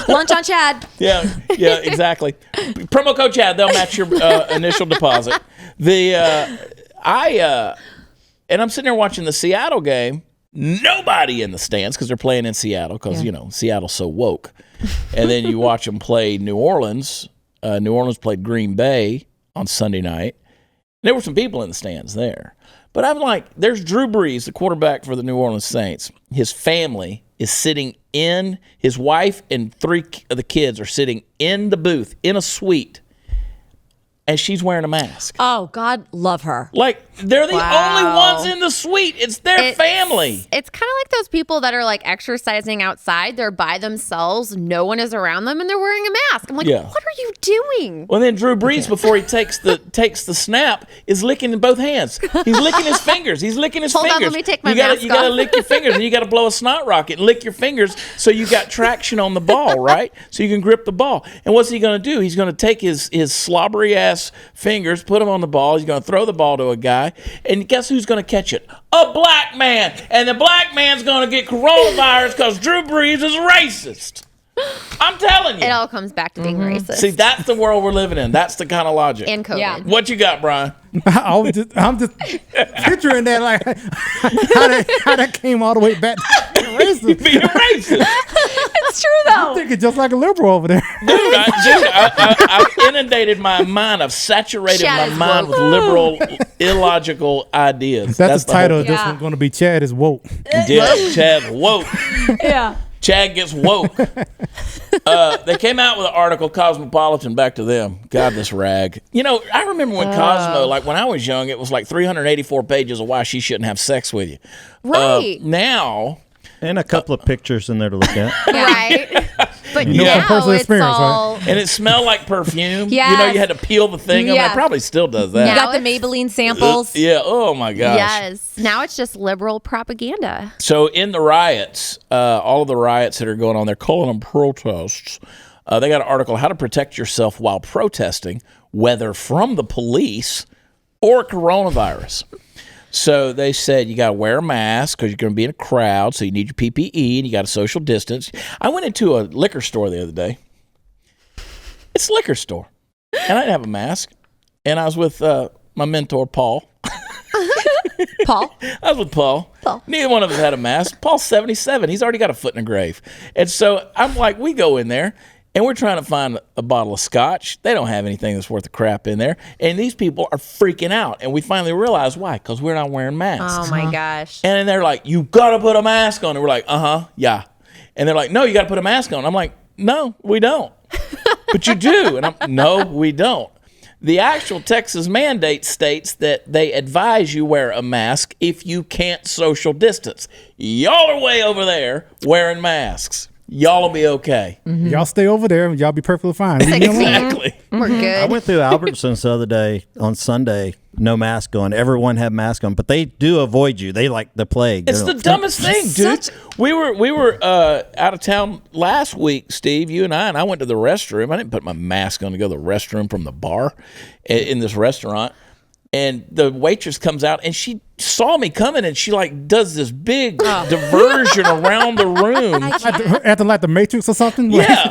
Speaker 4: Lunch on Chad.
Speaker 1: Yeah, exactly. Promo code Chad. They'll match your initial deposit. And I'm sitting there watching the Seattle game. Nobody in the stands because they're playing in Seattle because Seattle's so woke. And then you watch them play New Orleans. New Orleans played Green Bay on Sunday night. There were some people in the stands there. But I'm like, there's Drew Brees, the quarterback for the New Orleans Saints. His family is sitting in, his wife and 3 of the kids are sitting in the booth in a suite, and she's wearing a mask.
Speaker 4: Oh, God, love her.
Speaker 1: Like, they're the only ones in the suite. It's their family.
Speaker 6: It's kind of like those people that are like exercising outside. They're by themselves. No one is around them, and they're wearing a mask. I'm like, what are you doing?
Speaker 1: Well, then Drew Brees, before he takes the snap, is licking in both hands. He's licking his fingers. He's licking his fingers.
Speaker 6: Hold on, let me take my mask off.
Speaker 1: You gotta lick your fingers, and you gotta blow a snot rocket and lick your fingers so you got traction on the ball, right? So you can grip the ball. And what's he gonna do? He's gonna take his slobbery ass fingers, put them on the ball. He's gonna throw the ball to a guy. And guess who's going to catch it? A black man. And the black man's going to get coronavirus because Drew Brees is racist. I'm telling you.
Speaker 6: It all comes back to being racist.
Speaker 1: See, that's the world we're living in. That's the kind of logic.
Speaker 6: And COVID.
Speaker 4: Yeah.
Speaker 1: What you got, Brian?
Speaker 5: I'm just picturing that, like how that came all the way back to racist.
Speaker 1: Being racist.
Speaker 4: It's true, though.
Speaker 5: I'm thinking just like a liberal over there.
Speaker 1: I've inundated my mind. I've saturated
Speaker 6: Chad
Speaker 1: my
Speaker 6: is
Speaker 1: mind
Speaker 6: woke.
Speaker 1: with liberal, illogical ideas.
Speaker 5: That's the title
Speaker 1: whole-
Speaker 5: of this
Speaker 4: Yeah.
Speaker 5: one going to be Chad is woke.
Speaker 1: Yeah, Chad woke.
Speaker 4: Yeah.
Speaker 1: Chad gets woke. They came out with an article, Cosmopolitan, back to them. God, this rag. You know, I remember when Cosmo, like when I was young, it was like 384 pages of why she shouldn't have sex with you.
Speaker 6: Right.
Speaker 1: Now,
Speaker 3: And a couple of pictures in there to look at.
Speaker 6: Right. But
Speaker 5: You know from
Speaker 6: now
Speaker 5: personal
Speaker 6: it's
Speaker 5: experience, right?
Speaker 6: all...
Speaker 1: and it smelled like perfume.
Speaker 4: Yes.
Speaker 1: You know, you had to peel the thing. I mean,
Speaker 4: Yes.
Speaker 1: it probably still does
Speaker 4: You
Speaker 1: that.
Speaker 4: got the
Speaker 6: it's-
Speaker 4: Maybelline samples.
Speaker 1: Yeah. Oh my gosh.
Speaker 6: Yes. Now it's just liberal propaganda.
Speaker 1: So in the riots, all of the riots that are going on, they're calling them protests. They got an article, How to Protect Yourself While Protesting, whether from the police or coronavirus. So they said you got to wear a mask because you're going to be in a crowd, so you need your PPE and you got to social distance. I went into a liquor store the other day. It's a liquor store. And I didn't have a mask. And I was with my mentor, Paul.
Speaker 4: Paul?
Speaker 1: I was with Paul. Neither one of us had a mask. Paul's 77. He's already got a foot in the grave. And so I'm like, we go in there, and we're trying to find a bottle of scotch. They don't have anything that's worth the crap in there. And these people are freaking out. And we finally realized why, because we're not wearing masks.
Speaker 6: Oh my gosh.
Speaker 1: And then they're like, you got to put a mask on. And we're like, yeah. And they're like, no, you got to put a mask on. I'm like, no, we don't. But you do. And no, we don't. The actual Texas mandate states that they advise you wear a mask if you can't social distance. Y'all are way over there wearing masks. Y'all will be okay.
Speaker 5: Y'all stay over there. Y'all be perfectly fine. Leave me alone.
Speaker 1: Exactly.
Speaker 6: We're good.
Speaker 3: I went through Albertsons the other day on Sunday, no mask on. Everyone had mask on, but they do avoid you. They like the plague.
Speaker 1: It's the dumbest thing, dude. We were out of town last week, Steve, you and I went to the restroom. I didn't put my mask on to go to the restroom from the bar in this restaurant. And the waitress comes out, and she saw me coming, and she like does this big diversion around the room.
Speaker 5: Acting like the Matrix or something.
Speaker 1: Yeah,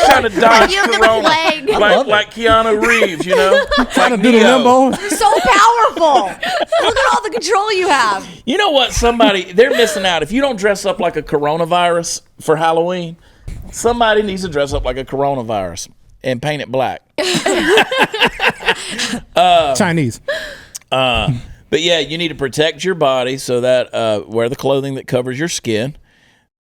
Speaker 1: trying to dodge
Speaker 6: You have the
Speaker 1: corona,
Speaker 6: plague.
Speaker 1: like Keanu Reeves, you know, like
Speaker 5: Do the
Speaker 1: Neo.
Speaker 5: limbo.
Speaker 4: So powerful. Look at all the control you have.
Speaker 1: You know what? They're missing out. If you don't dress up like a coronavirus for Halloween, somebody needs to dress up like a coronavirus and paint it black.
Speaker 5: Chinese.
Speaker 1: But yeah, you need to protect your body so that wear the clothing that covers your skin.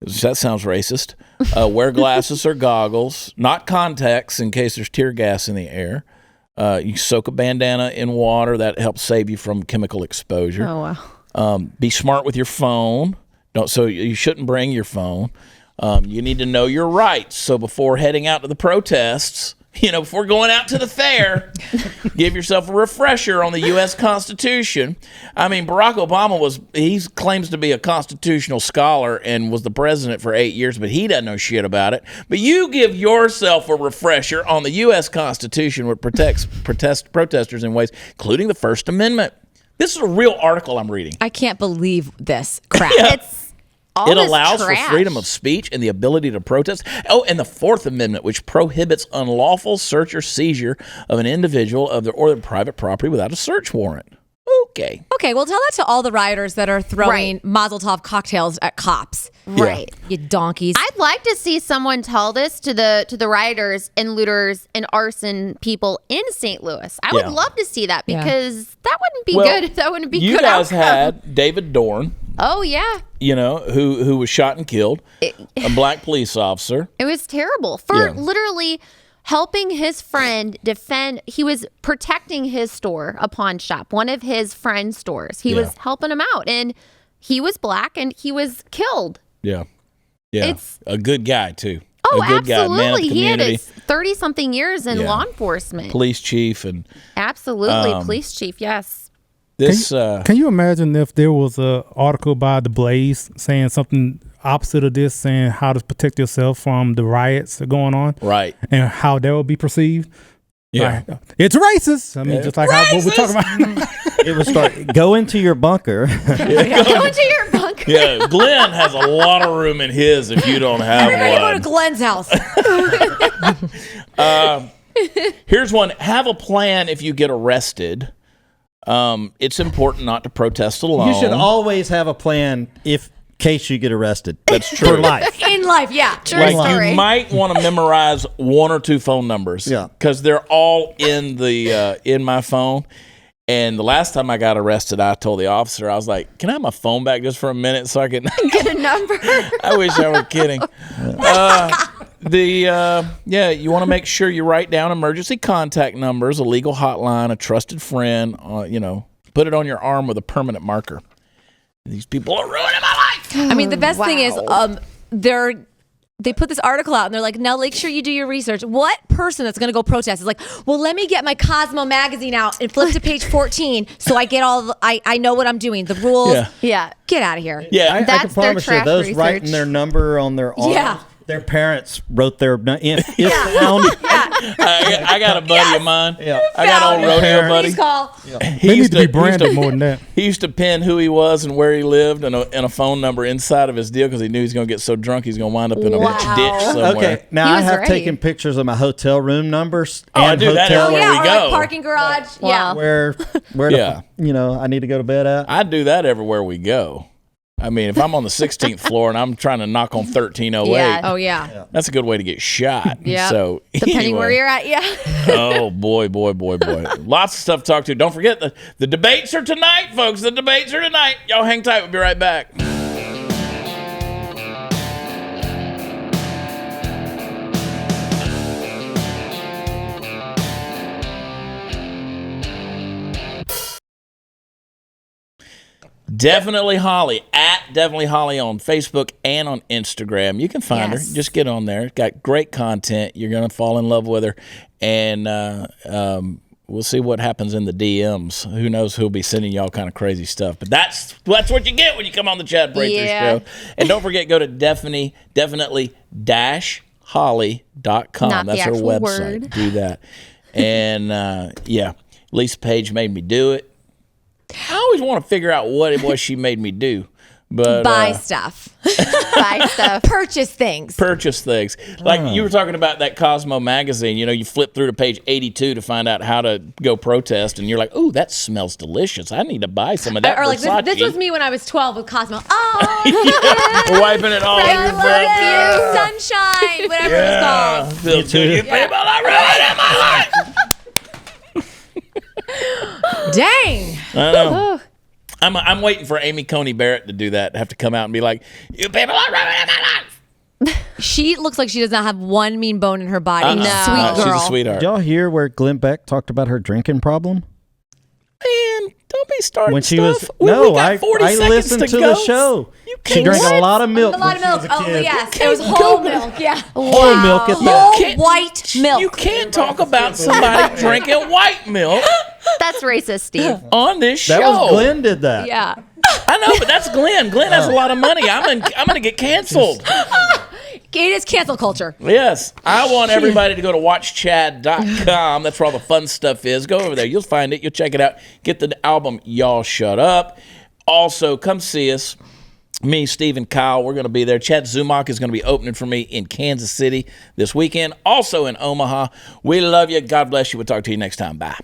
Speaker 1: That sounds racist. Wear glasses or goggles, not contacts in case there's tear gas in the air. You soak a bandana in water. That helps save you from chemical exposure.
Speaker 6: Oh, wow.
Speaker 1: Be smart with your phone. So you shouldn't bring your phone. You need to know your rights. So before heading out to the protests, before going out to the fair, give yourself a refresher on the U.S. Constitution. I mean, Barack Obama he claims to be a constitutional scholar and was the president for 8 years, but he doesn't know shit about it. But you give yourself a refresher on the U.S. Constitution, which protects protesters in ways, including the First Amendment. This is a real article I'm reading.
Speaker 4: I can't believe this crap.
Speaker 6: It's all
Speaker 1: It
Speaker 6: this
Speaker 1: allows for
Speaker 6: trash.
Speaker 1: freedom of speech and the ability to protest. Oh, and the Fourth Amendment, which prohibits unlawful search or seizure of an individual or their private property without a search warrant. Okay.
Speaker 4: Okay, well, tell that to all the rioters that are throwing Mazel Tov cocktails at cops.
Speaker 6: Right.
Speaker 4: You donkeys.
Speaker 6: I'd like to see someone tell this to the rioters and looters and arson people in St. Louis. I would love to see that because that wouldn't be good. That wouldn't be good.
Speaker 1: You guys
Speaker 6: outcome.
Speaker 1: had David Dorn.
Speaker 6: Oh yeah.
Speaker 1: You know, who was shot and killed, a black police officer.
Speaker 6: It was terrible for literally helping his friend defend. He was protecting his store, a pawn shop, one of his friend's stores. He was helping him out, and he was black, and he was killed.
Speaker 1: Yeah. It's a good guy too.
Speaker 6: Oh,
Speaker 1: a good
Speaker 6: absolutely.
Speaker 1: Guy, man of the
Speaker 6: he had
Speaker 1: community.
Speaker 6: his 30-something years in law enforcement.
Speaker 1: Police chief and
Speaker 6: Absolutely, police chief. Yes.
Speaker 1: this.
Speaker 5: Can you imagine if there was a article by The Blaze saying something opposite of this, saying how to protect yourself from the riots that are going on,
Speaker 1: right?
Speaker 5: and how that would be perceived?
Speaker 1: Yeah,
Speaker 5: like, it's racist. I mean, just like how, what we're talking about.
Speaker 3: It would start, go into your bunker.
Speaker 6: Go into your bunker.
Speaker 1: Yeah, Glenn has a lot of room in his if you don't have
Speaker 4: Everybody go to
Speaker 1: one.
Speaker 4: Glenn's house.
Speaker 1: Here's one. Have a plan if you get arrested. It's important not to protest alone.
Speaker 3: You should always have a plan if case you get arrested.
Speaker 1: That's true.
Speaker 3: For life.
Speaker 4: In life, yeah.
Speaker 6: True
Speaker 1: Like
Speaker 6: story.
Speaker 1: you might want to memorize 1 or 2 phone numbers.
Speaker 3: Yeah.
Speaker 1: Because they're all in the in my phone. And the last time I got arrested, I told the officer, I was like, "Can I have my phone back just for a minute so I can
Speaker 6: Get a number.
Speaker 1: I wish I were kidding. You want to make sure you write down emergency contact numbers, a legal hotline, a trusted friend. Put it on your arm with a permanent marker. These people are ruining my life.
Speaker 4: I mean, the best thing is they put this article out and they're like, now make sure you do your research. What person that's going to go protest is like, well, let me get my Cosmo magazine out and flip to page 14 so I get I know what I'm doing, the rules.
Speaker 6: Yeah.
Speaker 4: Get out of here.
Speaker 1: Yeah,
Speaker 3: I can
Speaker 6: That's their
Speaker 3: promise you,
Speaker 6: trash
Speaker 3: those
Speaker 6: research.
Speaker 3: writing their number on their arm.
Speaker 4: Yeah.
Speaker 3: Their parents wrote their if found.
Speaker 1: I got a buddy of mine.
Speaker 3: Yeah.
Speaker 1: I got an old rodeo buddy.
Speaker 4: Please call.
Speaker 1: He
Speaker 5: They
Speaker 1: used
Speaker 5: need to be
Speaker 1: he used
Speaker 5: branded more than that.
Speaker 1: He used to pin who he was and where he lived and a phone number inside of his deal because he knew he's going to get so drunk he's going to wind up in a ditch somewhere.
Speaker 3: Okay, now
Speaker 6: He
Speaker 3: I
Speaker 6: was
Speaker 3: have
Speaker 6: ready.
Speaker 3: taken pictures of my hotel room numbers
Speaker 1: Oh, I
Speaker 3: and
Speaker 1: do that
Speaker 3: hotel
Speaker 1: everywhere we
Speaker 4: Or
Speaker 1: go.
Speaker 4: like parking garage. Yeah.
Speaker 3: where
Speaker 1: Yeah.
Speaker 3: I need to go to bed at.
Speaker 1: I do that everywhere we go. I mean, if I'm on the 16th floor and I'm trying to knock on 1308,
Speaker 6: Yeah.
Speaker 4: Oh, yeah.
Speaker 1: that's a good way to get shot.
Speaker 4: Yeah.
Speaker 1: So
Speaker 6: Depending
Speaker 1: anyway.
Speaker 6: where you're at, yeah.
Speaker 1: Oh, boy. Lots of stuff to talk to. Don't forget, the debates are tonight, folks. The debates are tonight. Y'all hang tight. We'll be right back. Definitely Holly, at Definitely Holly on Facebook and on Instagram. You can find her. Just get on there. Got great content. You're going to fall in love with her. And we'll see what happens in the DMs. Who knows who'll be sending you all kind of crazy stuff. But that's what you get when you come on the Chad Prather Show. And don't forget, go to definitely-holly.com.
Speaker 6: Not the
Speaker 1: That's her
Speaker 6: actual
Speaker 1: website.
Speaker 6: word.
Speaker 1: Do that. And Lisa Page made me do it. I always want to figure out what it was she made me do. But
Speaker 4: Buy stuff.
Speaker 6: Buy stuff.
Speaker 4: Purchase things.
Speaker 1: purchase things. Like you were talking about that Cosmo magazine. You flip through to page 82 to find out how to go protest, and you're like, "Ooh, that smells delicious. I need to buy some of that."
Speaker 4: Or like
Speaker 1: Versace.
Speaker 4: this was me when I was 12 with Cosmo. Oh,
Speaker 1: Wiping it all
Speaker 4: I
Speaker 1: over
Speaker 4: love
Speaker 1: yourself.
Speaker 4: you. Sunshine, whatever it was called.
Speaker 1: Feels good. You people are ruining my life.
Speaker 4: Dang.
Speaker 1: I know. I'm waiting for Amy Coney Barrett to do that. Have to come out and be like, "You people are ruining my life."
Speaker 4: She looks like she does not have one mean bone in her body.
Speaker 6: No.
Speaker 4: Sweet girl.
Speaker 1: She's a sweetheart.
Speaker 3: Did y'all hear where Glenn Beck talked about her drinking problem?
Speaker 1: Man, don't be starting
Speaker 3: When she
Speaker 1: stuff.
Speaker 3: was
Speaker 1: I
Speaker 3: listened to the show. She drank a lot of milk.
Speaker 4: A lot of
Speaker 3: when
Speaker 4: milk.
Speaker 3: she was a
Speaker 4: Oh,
Speaker 3: kid.
Speaker 4: yes. It was whole milk. Yeah.
Speaker 3: Whole milk at that.
Speaker 4: Whole
Speaker 1: Can't-
Speaker 4: white milk.
Speaker 1: You can't talk about somebody drinking white milk
Speaker 6: That's racist, Steve.
Speaker 1: on this show.
Speaker 3: That was Glenn did that.
Speaker 4: Yeah.
Speaker 1: I know, but that's Glenn. Glenn has a lot of money. I'm going to get canceled.
Speaker 4: It is cancel culture.
Speaker 1: Yes. I want everybody to go to watchchad.com. That's where all the fun stuff is. Go over there. You'll find it. You'll check it out. Get the album, Y'all Shut Up. Also, come see us. Me, Steve, and Kyle, we're going to be there. Chad Zumach is going to be opening for me in Kansas City this weekend. Also in Omaha. We love you. God bless you. We'll talk to you next time. Bye.